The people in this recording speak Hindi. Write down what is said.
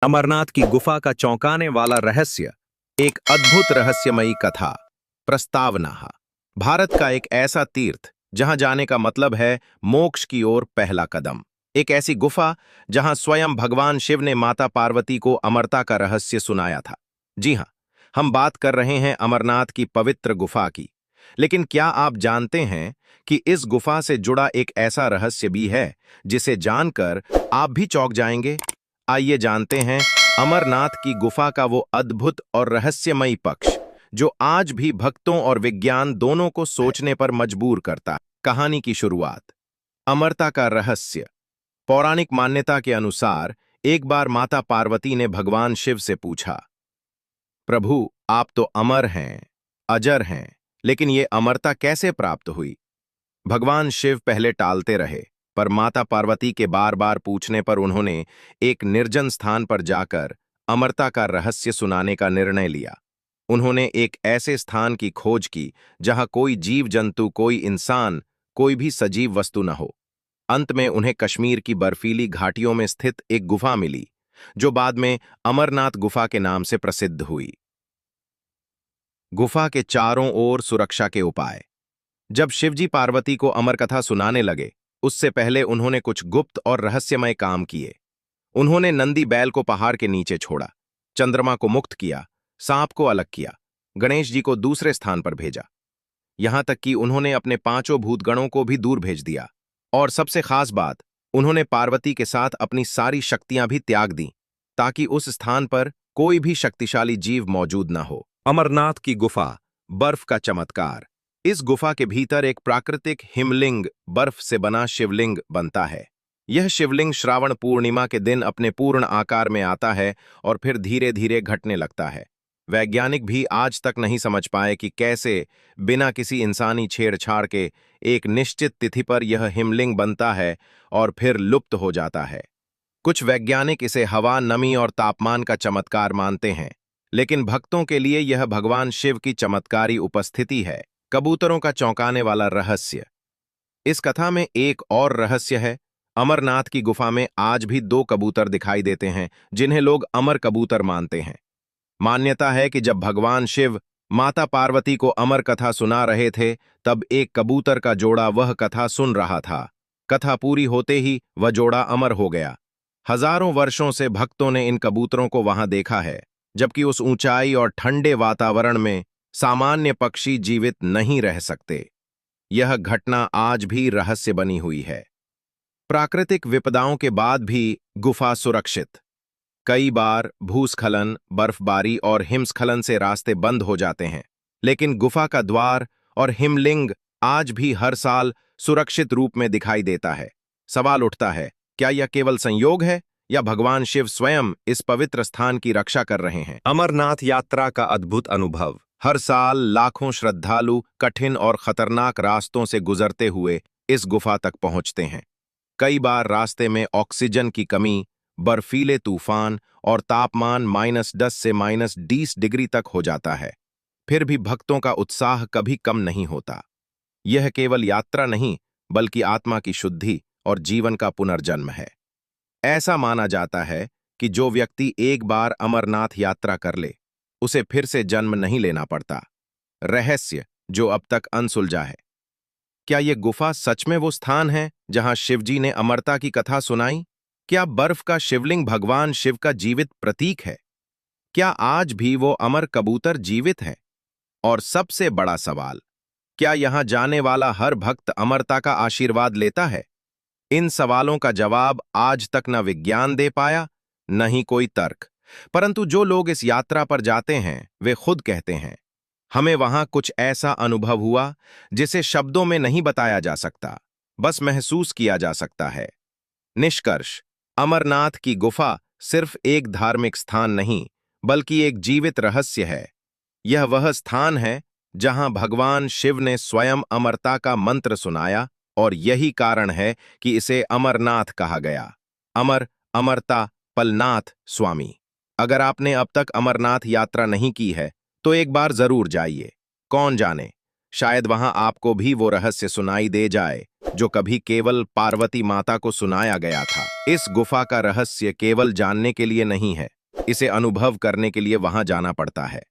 अमरनाथ की गुफा का चौंकाने वाला रहस्य। एक अद्भुत रहस्यमयी कथा। प्रस्तावना। भारत का एक ऐसा तीर्थ जहां जाने का मतलब है मोक्ष की ओर पहला कदम। एक ऐसी गुफा जहां स्वयं भगवान शिव ने माता पार्वती को अमरता का रहस्य सुनाया था। जी हां, हम बात कर रहे हैं अमरनाथ की पवित्र गुफा की। लेकिन क्या आप जानते हैं कि इस गुफा से जुड़ा एक ऐसा रहस्य भी है जिसे जानकर आप भी चौंक जाएंगे? आइए जानते हैं अमरनाथ की गुफा का वो अद्भुत और रहस्यमयी पक्ष जो आज भी भक्तों और विज्ञान दोनों को सोचने पर मजबूर करता है। कहानी की शुरुआत। अमरता का रहस्य। पौराणिक मान्यता के अनुसार एक बार माता पार्वती ने भगवान शिव से पूछा, प्रभु, आप तो अमर हैं, अजर हैं, लेकिन ये अमरता कैसे प्राप्त हुई? भगवान शिव पहले टालते रहे, पर माता पार्वती के बार बार पूछने पर उन्होंने एक निर्जन स्थान पर जाकर अमरता का रहस्य सुनाने का निर्णय लिया। उन्होंने एक ऐसे स्थान की खोज की जहां कोई जीव जंतु, कोई इंसान, कोई भी सजीव वस्तु न हो। अंत में उन्हें कश्मीर की बर्फीली घाटियों में स्थित एक गुफा मिली, जो बाद में अमरनाथ गुफा के नाम से प्रसिद्ध हुई। गुफा के चारों ओर सुरक्षा के उपाय। जब शिवजी पार्वती को अमर कथा सुनाने लगे, उससे पहले उन्होंने कुछ गुप्त और रहस्यमय काम किए। उन्होंने नंदी बैल को पहाड़ के नीचे छोड़ा, चंद्रमा को मुक्त किया, सांप को अलग किया, गणेश जी को दूसरे स्थान पर भेजा। यहां तक कि उन्होंने अपने पांचों भूतगणों को भी दूर भेज दिया। और सबसे खास बात, उन्होंने पार्वती के साथ अपनी सारी शक्तियां भी त्याग दी, ताकि उस स्थान पर कोई भी शक्तिशाली जीव मौजूद न हो। अमरनाथ की गुफा, बर्फ का चमत्कार। इस गुफा के भीतर एक प्राकृतिक हिमलिंग, बर्फ से बना शिवलिंग बनता है। यह शिवलिंग श्रावण पूर्णिमा के दिन अपने पूर्ण आकार में आता है और फिर धीरे धीरे घटने लगता है। वैज्ञानिक भी आज तक नहीं समझ पाए कि कैसे बिना किसी इंसानी छेड़छाड़ के एक निश्चित तिथि पर यह हिमलिंग बनता है और फिर लुप्त हो जाता है। कुछ वैज्ञानिक इसे हवा, नमी और तापमान का चमत्कार मानते हैं, लेकिन भक्तों के लिए यह भगवान शिव की चमत्कारी उपस्थिति है। कबूतरों का चौंकाने वाला रहस्य। इस कथा में एक और रहस्य है। अमरनाथ की गुफा में आज भी दो कबूतर दिखाई देते हैं, जिन्हें लोग अमर कबूतर मानते हैं। मान्यता है कि जब भगवान शिव माता पार्वती को अमर कथा सुना रहे थे, तब एक कबूतर का जोड़ा वह कथा सुन रहा था। कथा पूरी होते ही वह जोड़ा अमर हो गया। हजारों वर्षों से भक्तों ने इन कबूतरों को वहां देखा है, जबकि उस ऊंचाई और ठंडे वातावरण में सामान्य पक्षी जीवित नहीं रह सकते। यह घटना आज भी रहस्य बनी हुई है। प्राकृतिक विपदाओं के बाद भी गुफा सुरक्षित। कई बार भूस्खलन, बर्फबारी और हिमस्खलन से रास्ते बंद हो जाते हैं, लेकिन गुफा का द्वार और हिमलिंग आज भी हर साल सुरक्षित रूप में दिखाई देता है। सवाल उठता है, क्या यह केवल संयोग है या भगवान शिव स्वयं इस पवित्र स्थान की रक्षा कर रहे हैं? अमरनाथ यात्रा का अद्भुत अनुभव। हर साल लाखों श्रद्धालु कठिन और खतरनाक रास्तों से गुजरते हुए इस गुफा तक पहुंचते हैं। कई बार रास्ते में ऑक्सीजन की कमी, बर्फीले तूफान और तापमान -10 से -20 डिग्री तक हो जाता है। फिर भी भक्तों का उत्साह कभी कम नहीं होता। यह केवल यात्रा नहीं, बल्कि आत्मा की शुद्धि और जीवन का पुनर्जन्म है। ऐसा माना जाता है कि जो व्यक्ति एक बार अमरनाथ यात्रा कर ले, उसे फिर से जन्म नहीं लेना पड़ता। रहस्य जो अब तक अनसुलझा है। क्या यह गुफा सच में वो स्थान है जहां शिवजी ने अमरता की कथा सुनाई? क्या बर्फ का शिवलिंग भगवान शिव का जीवित प्रतीक है? क्या आज भी वो अमर कबूतर जीवित है? और सबसे बड़ा सवाल, क्या यहां जाने वाला हर भक्त अमरता का आशीर्वाद लेता है? इन सवालों का जवाब आज तक न विज्ञान दे पाया, न ही कोई तर्क। परंतु जो लोग इस यात्रा पर जाते हैं, वे खुद कहते हैं, हमें वहां कुछ ऐसा अनुभव हुआ जिसे शब्दों में नहीं बताया जा सकता, बस महसूस किया जा सकता है। निष्कर्ष, अमरनाथ की गुफा सिर्फ एक धार्मिक स्थान नहीं, बल्कि एक जीवित रहस्य है। यह वह स्थान है जहां भगवान शिव ने स्वयं अमरता का मंत्र सुनाया, और यही कारण है कि इसे अमरनाथ कहा गया। अमर, अमरता, पलनाथ स्वामी। अगर आपने अब तक अमरनाथ यात्रा नहीं की है, तो एक बार जरूर जाइए। कौन जाने, शायद वहां आपको भी वो रहस्य सुनाई दे जाए जो कभी केवल पार्वती माता को सुनाया गया था। इस गुफा का रहस्य केवल जानने के लिए नहीं है, इसे अनुभव करने के लिए वहां जाना पड़ता है।